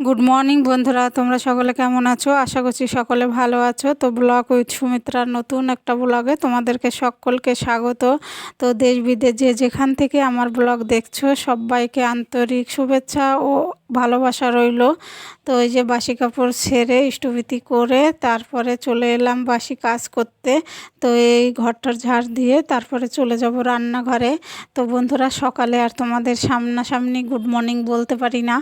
Good morning বন্ধুরা, তোমরা সকলে কেমন আছো? আশা করছি সকলে ভালো আছো। তো ব্লগ উইথ সুমিত্রার নতুন একটা ব্লগে তোমাদেরকে সকলকে স্বাগত। তো দেশ বিদেশ যে যেখান থেকে আমার ব্লগ দেখছো সবাইকে আন্তরিক শুভেচ্ছা ও ভালোবাসা রইল। তো এই যে বাসি কাপড় ছেড়ে ইষ্টভীতি করে তারপরে চলে এলাম বাসি কাজ করতে। তো এই ঘরটার ঝাড় দিয়ে তারপরে চলে যাব রান্নাঘরে। তো বন্ধুরা, সকালে আর তোমাদের সামনাসামনি গুড মর্নিং বলতে পারি না,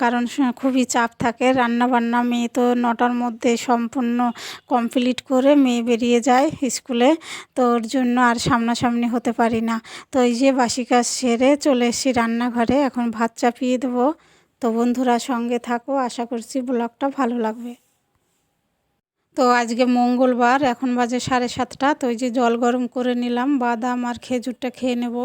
কারণ খুবই চাপ থাকে রান্না বান্না। মেয়ে তো 9টার মধ্যে সম্পূর্ণ কমপ্লিট করে মেয়ে বেরিয়ে যায় স্কুলে, তো ওর জন্য আর সামনাসামনি হতে পারি না। তো এই যে বাসি কাজ সেরে চলে এসেছি রান্নাঘরে, এখন ভাত চাপিয়ে দেবো। তো বন্ধুরা সঙ্গে থাকো, আশা করছি ব্লগটা ভালো লাগবে। তো আজকে মঙ্গলবার, এখন বাজে 7:30। তো এই যে জল গরম করে নিলাম, বাদাম আর খেজুরটা খেয়ে নেব।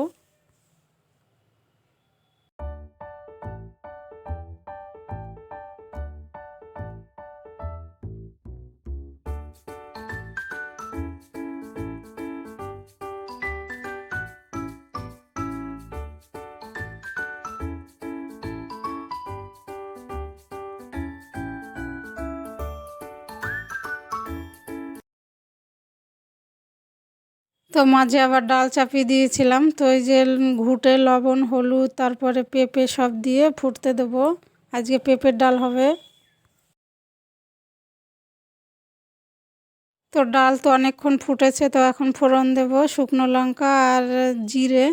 তো মাঝে আবার ডাল চাপিয়ে দিয়েছিলাম। তো এই যে ঘুঁটে লবণ হলুদ তারপরে পেঁপে সব দিয়ে ফুটতে দেবো। আজকে পেঁপের ডাল হবে। তো ডাল তো অনেকক্ষণ ফুটেছে, তো এখন ফোড়ন দেব শুকনো লঙ্কা আর জিরে।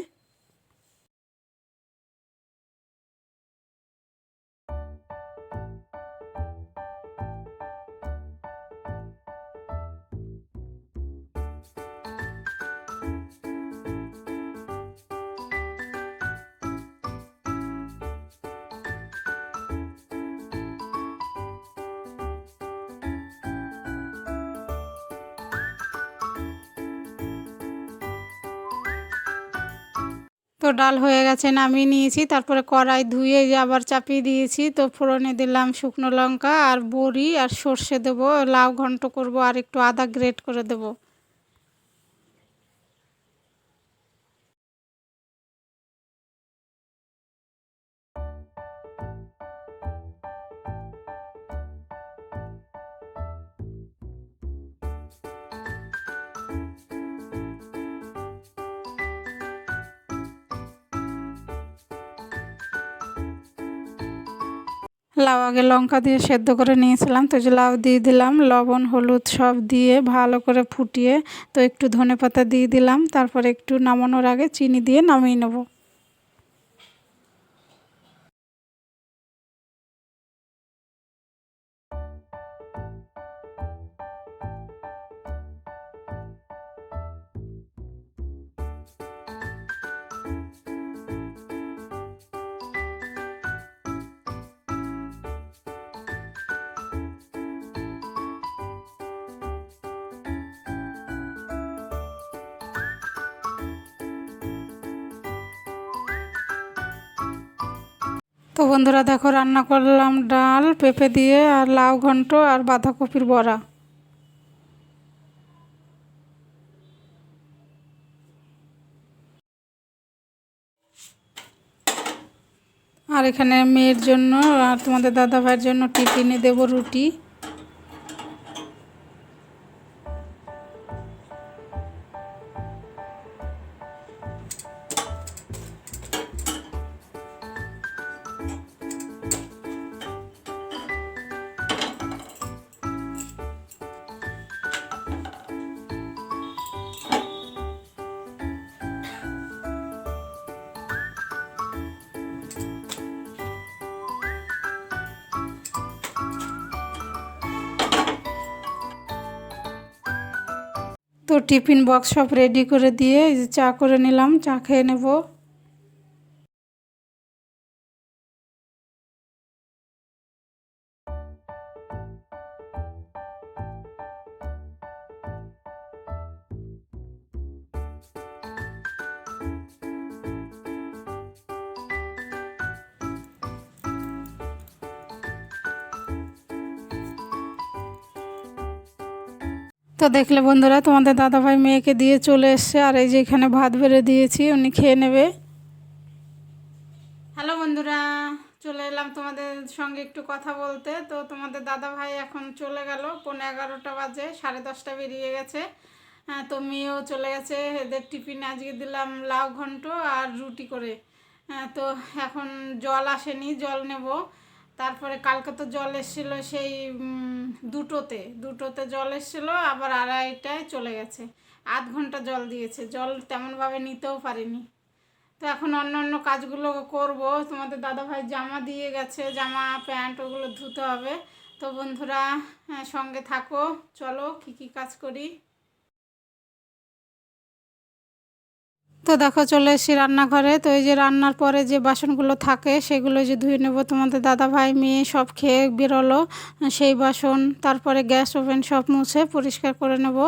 তো ডাল হয়ে গেছে, নামিয়ে নিয়েছি। তারপরে কড়াই ধুয়ে যে আবার চাপিয়ে দিয়েছি। তো ফোড়নে দিলাম শুকনো লঙ্কা আর বড়ি আর সর্ষে দেবো, লাউ ঘন্ট করব, আর একটু আদা গ্রেট করে দেবো। লাউ আগে লঙ্কা দিয়ে সেদ্ধ করে নিয়েছিলাম। তো যে লাউ দিয়ে দিলাম, লবণ হলুদ সব দিয়ে ভালো করে ফুটিয়ে তো একটু ধনেপাতা দিয়ে দিলাম। তারপরে একটু নামানোর আগে চিনি দিয়ে নামিয়ে নেব। তো বন্ধুরা দেখো, রান্না করলাম ডাল পেঁপে দিয়ে আর লাউ ঘন্ট আর বাঁধাকপির বড়া। আর এখানে মেয়ের জন্য আর তোমাদের দাদা ভাইয়ের জন্য টিফিনে দেবো রুটি। তো টিফিন বক্স সব রেডি করে দিয়ে এই যে চা করে নিলাম, চা খেয়ে নেব। তো দেখলে বন্ধুরা, তোমাদের দাদাভাই মেয়েকে দিয়ে চলে এসছে, আর এই যে এখানে ভাত বেড়ে দিয়েছি, উনি খেয়ে নেবে। হ্যালো বন্ধুরা, চলে এলাম তোমাদের সঙ্গে একটু কথা বলতে। তো তোমাদের দাদা ভাই এখন চলে গেল, 11:15 বাজে, 10:30 বেরিয়ে গেছে। তো মেয়েও চলে গেছে। এদের টিফিন আজকে দিলাম লাউ ঘন্ট আর রুটি করে। তো এখন জল আসেনি, জল নেব। তারপরে কালকে তো জল এসেছিলো সেই দুটোতে জল এসেছিলো, আবার 2:30টায় চলে গেছে। আধ ঘন্টা জল দিয়েছে, জল তেমনভাবে নিতেও পারিনি। তো এখন অন্য অন্য কাজগুলো করব। তোমাদের দাদাভাই জামা দিয়ে গেছে, জামা প্যান্ট ওগুলো ধুতে হবে। তো বন্ধুরা সঙ্গে থাকো, চলো কি কাজ করি। তো দেখো চলে এসেছি রান্নাঘরে। তো এই যে রান্নার পরে যে বাসনগুলো থাকে সেগুলো যে ধুয়ে নেব। তোমাদের দাদাভাই মেয়ে সব খেয়ে বেরোলো, সেই বাসন, তারপরে গ্যাস ওভেন সব মুছে পরিষ্কার করে নেব।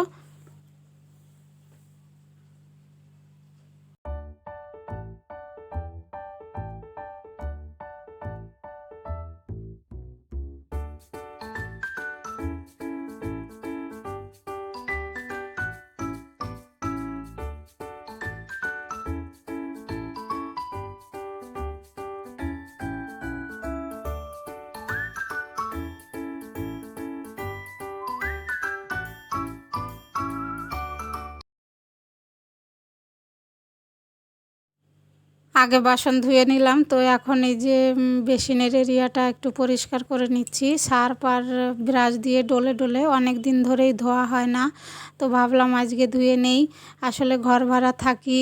আগে বাসন ধুয়ে নিলাম। তো এখন এই যে বেসিনের এরিয়াটা একটু পরিষ্কার করে নিচ্ছি, সার্ফ আর ব্রাশ দিয়ে ডলে ডলে। অনেক দিন ধরেই ধোয়া হয় না, তো ভাবলাম আজকে ধুয়ে নেই। আসলে ঘর ভাড়া থাকি,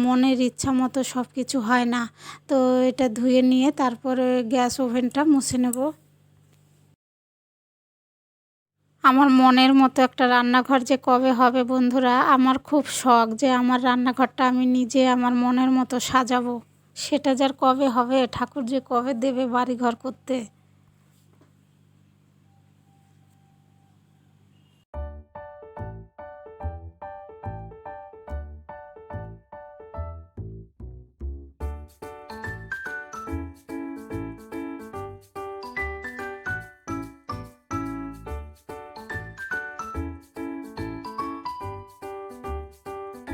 মনের ইচ্ছা মতো সব কিছু হয় না। তো এটা ধুয়ে নিয়ে তারপরে গ্যাস ওভেনটা মুছে নেব। আমার মনের মতো একটা রান্নাঘর যে কবে হবে বন্ধুরা, আমার খুব শখ যে আমার রান্নাঘরটা আমি নিজে আমার মনের মতো সাজাবো। সেটা যার কবে হবে, ঠাকুর যে কবে দেবে বাড়িঘর করতে।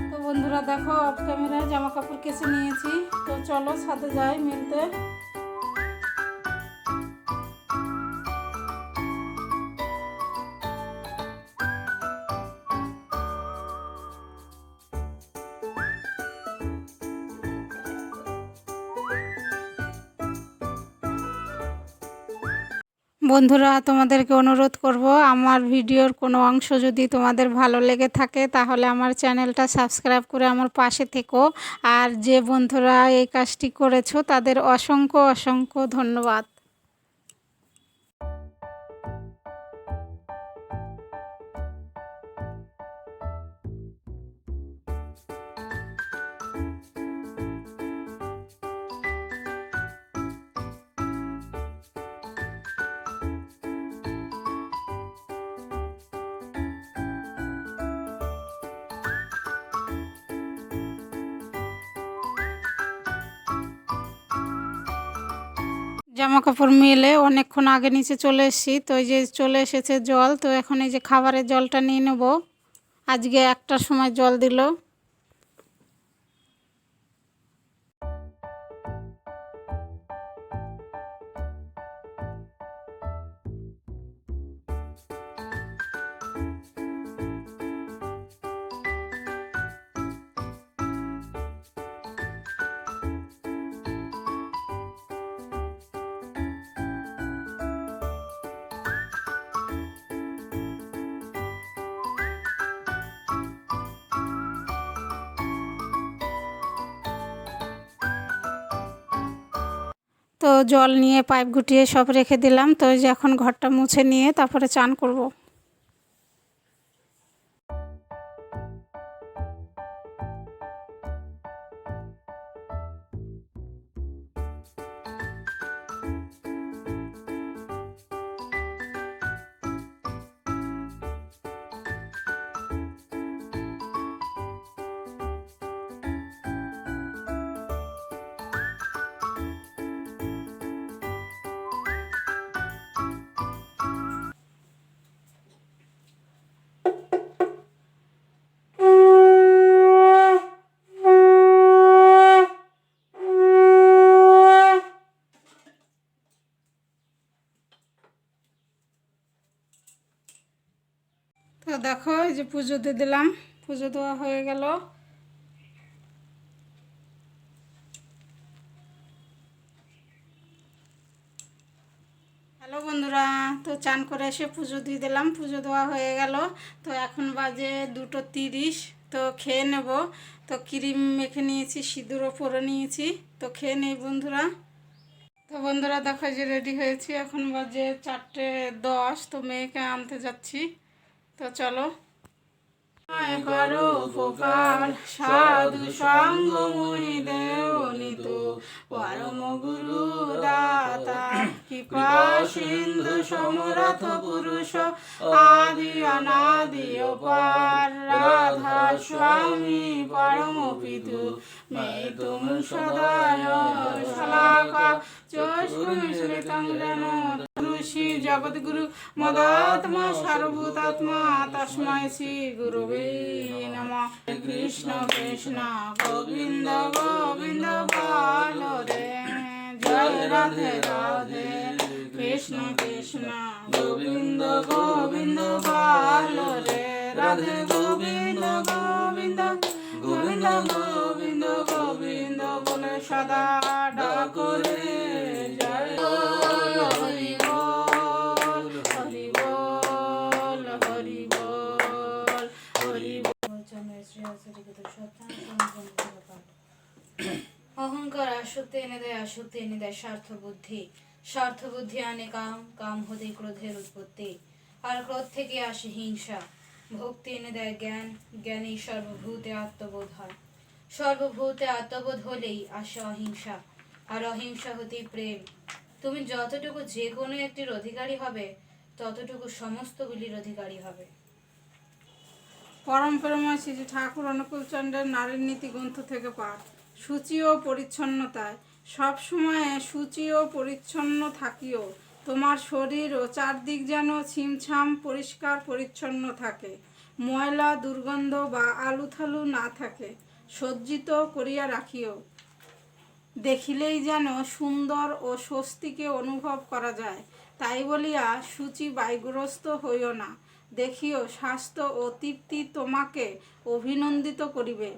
তো বন্ধুরা দেখো, অফ ক্যামেরায় জামা কাপড় কেচে নিয়েছি। তো চলো ছাদে যাই মেলতে। বন্ধুরা তোমাদেরকে অনুরোধ করব, আমার ভিডিওর কোনো অংশ যদি তোমাদের ভালো লেগে থাকে তাহলে আমার চ্যানেলটা সাবস্ক্রাইব করে আমার পাশে থেকো। আর যে বন্ধুরা এই কাজটি করেছো তাদের অসংখ্য অসংখ্য ধন্যবাদ। জামা কাপড় মেলে অনেকক্ষণ আগে নিচে চলে এসেছি। তো এই যে চলে এসেছে জল। তো এখন এই যে খাবারের জলটা নিয়ে নেব। আজকে 1টার সময় জল দিল। তো জল নিয়ে পাইপ গুটিয়ে সব রেখে দিলাম। তো এই যে এখন ঘরটা মুছে নিয়ে তারপরে চান করব। দেখো এই যে পুজো দিয়ে দিলাম, পুজো দেওয়া হয়ে গেল। হ্যালো বন্ধুরা, তো চান করে এসে পুজো দিয়ে দিলাম, পুজো দেওয়া হয়ে গেল। তো এখন বাজে 2:30। তো খেয়ে নেব। তো ক্রিম মেখে নিয়েছি, সিঁদুরও পরে নিয়েছি। তো খেয়ে নেই বন্ধুরা। তো বন্ধুরা দেখো যে রেডি হয়েছি, এখন বাজে 4:10। তো মেয়েকে আনতে যাচ্ছি। তো চলো। করো উপকার সাধু সঙ্গ মুনি দেও নিত, পরম গুরু দাতা কৃপা সিন্ধু সমরথ পুরুষ আদি অনাদি অপার, রাধা স্বামী পরম পিতু মে তুম সদায় শলাকা চোষ্মিশ্রিতং যেন ঋষি জগদ্গুরু মদাত্মা সর্বভূতাত্মা তস্मै শ্রী গুরুবে নমঃ। কৃষ্ণ কৃষ্ণ গোবিন্দ গোবিন্দ বলো রে, জয় রাধে রাধে কৃষ্ণ কৃষ্ণ গোবিন্দ গোবিন্দ বলো রে, রাধে গোবিন্দ গোবিন্দ গোবিন্দ গোবিন্দ গোবিন্দ বলে সদা ডাকো রে, জয় হরি বল হরি বল হরি বল হরি বল। অহংকার আসক্তি এনে দেয়, আসক্তি এনে দেয় স্বার্থ বুদ্ধি, স্বার্থ বুদ্ধি আনে কাম, কাম হতে ক্রোধের উৎপত্তি, আর ক্রোধ থেকে আসে হিংসা, ভক্তি এনে দেয় জ্ঞান, জ্ঞানেই সর্বভূতে আত্মবোধ হয়, সর্বভূতে আত্মবোধ হলেই আসে অহিংসা, আর অহিংসা হতেই প্রেম। তুমি যতটুকু যে কোনো একটির অধিকারী হবে, ততটুকু সমস্তগুলির অধিকারী হবে। পরম প্রেমময় শ্রী ঠাকুর অনুকূলচন্দ্রের নারীর নীতি গ্রন্থ থেকে পাঠ। সূচি ও পরিচ্ছন্নতায় সব সময় সূচি ও পরিচ্ছন্ন থাকিও, তোমার শরীর ও চারদিক যেন ছিমছাম পরিষ্কার পরিচ্ছন্ন থাকে, ময়লা দুর্গন্ধ বা আলুথালু না থাকে, সজ্জিত করিয়া রাখিও, দেখিলেই যেন সুন্দর ও স্বস্তিকে অনুভব করা যায়। তাই বলিয়া সূচি ব্যয়গ্রস্ত হইও না, দেখিও স্বাস্থ্য ও তৃপ্তি তোমাকে অভিনন্দিত করিবে।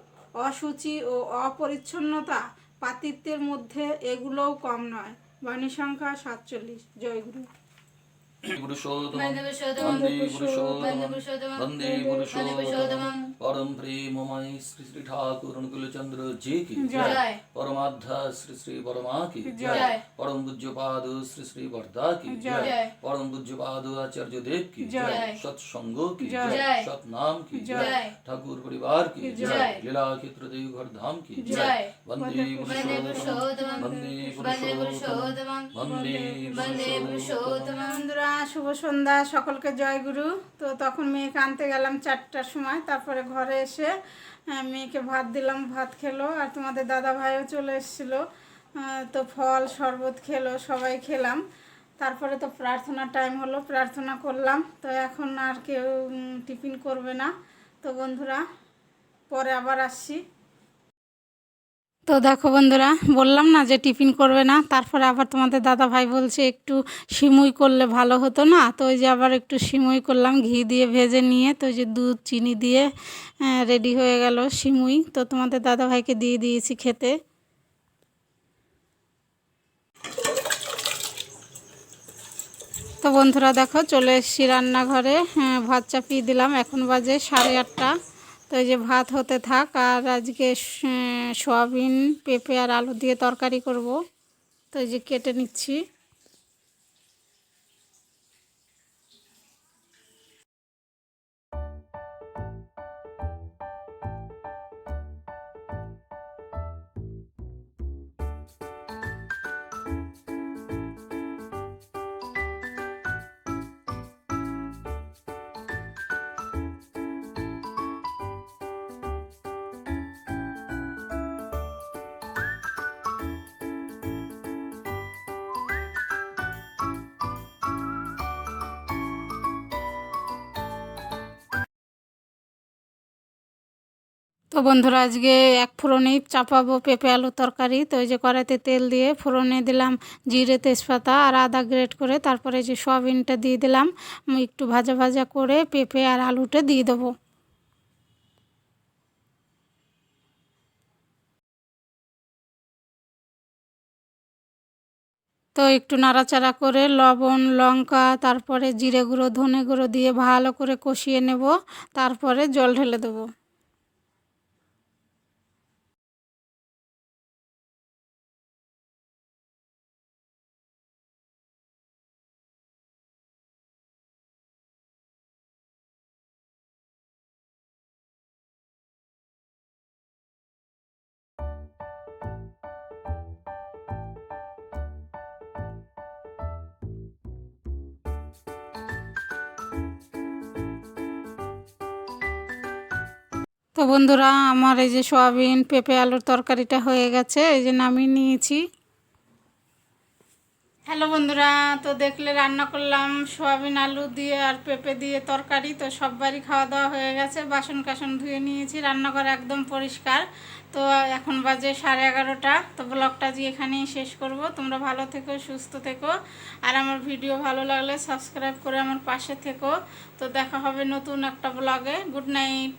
অসুচি ও অপরিচ্ছন্নতা পাতিত্বের মধ্যে এগুলোও কম নয়। বাণী সংখ্যা 47। জয়গুরু। परम प्रेममय श्री श्री ठाकुर अनुकूल चंद्र जी की जय। परमाध्या श्री श्री परमा की जय। परम पूज्यपाद श्री श्री वर्धा की जय। परम पूज्यपाद आचार्य देव की जय। सत्संगों की जय। सतनाम की जय। ठाकुर परिवार की जय। लीला क्षेत्र देवघर धाम की जय। वंदे पुरुषोत्तमं वंदे वंदे पुरुषोत्तमं वंदे वंदे पुरुषोत्तमं। বন্ধুরা শুভ সন্ধ্যা, সকলকে জয়গুরু। তো তখন মেয়েকে আনতে গেলাম 4টার সময়, তারপরে ঘরে এসে মেয়েকে ভাত দিলাম, ভাত খেলো, আর তোমাদের দাদা ভাইও চলে এসেছিলো। তো ফল শরবত খেলো, সবাই খেলাম। তারপরে তো প্রার্থনার টাইম হলো, প্রার্থনা করলাম। তো এখন আর কেউ টিফিন করবে না। তো বন্ধুরা পরে আবার আসছি। তো দেখো বন্ধুরা, বললাম না যে টিফিন করবে না, তারপরে আবার তোমাদের দাদা ভাই বলছে একটু সিমুই করলে ভালো হতো না। তো ওই যে আবার একটু সিমুই করলাম, ঘি দিয়ে ভেজে নিয়ে। তো ওই যে দুধ চিনি দিয়ে রেডি হয়ে গেল সিমুই। তো তোমাদের দাদা ভাইকে দিয়ে দিয়েছি খেতে। তো বন্ধুরা দেখো চলে এসেছি রান্নাঘরে, ভাত চাপিয়ে দিলাম, এখন বাজে 8:30। তো এই যে ভাত হতে থাক, আর আজকে সয়াবিন পেঁপে আর আলু দিয়ে তরকারি করব। তো এই যে কেটে নিচ্ছি। তো বন্ধুরা আজকে এক ফোড়নেই চাপাবো পেঁপে আলু তরকারি। তো এই যে কড়াইতে তেল দিয়ে ফোড়নে দিলাম জিরে তেজপাতা আর আদা গ্রেট করে, তারপরে যে সয়াবিনটা দিয়ে দিলাম, একটু ভাজা ভাজা করে পেঁপে আর আলুটা দিয়ে দেবো। তো একটু নাড়াচাড়া করে লবণ লঙ্কা তারপরে জিরে গুঁড়ো ধনে গুঁড়ো দিয়ে ভালো করে কষিয়ে নেব, তারপরে জল ঢেলে দেবো। তো বন্ধুরা আমার এই যে সয়াবিন পেঁপে আলুর তরকারিটা হয়ে গেছে, এই যে নামিয়ে নিয়েছি। হ্যালো বন্ধুরা, তো দেখলে রান্না করলাম সয়াবিন আলু দিয়ে আর পেঁপে দিয়ে তরকারি। তো সববারই খাওয়া দাওয়া হয়ে গেছে, বাসন কাসন ধুয়ে নিয়েছি, রান্নাঘর একদম পরিষ্কার। তো এখন বাজে 11:30। তো ব্লগটা আজকে এখানেই শেষ করব। তোমরা ভালো থেকো, সুস্থ থেকো, আর আমার ভিডিও ভালো লাগলে সাবস্ক্রাইব করে আমার পাশে থেকো। তো দেখা হবে নতুন একটা ব্লগে। Good night.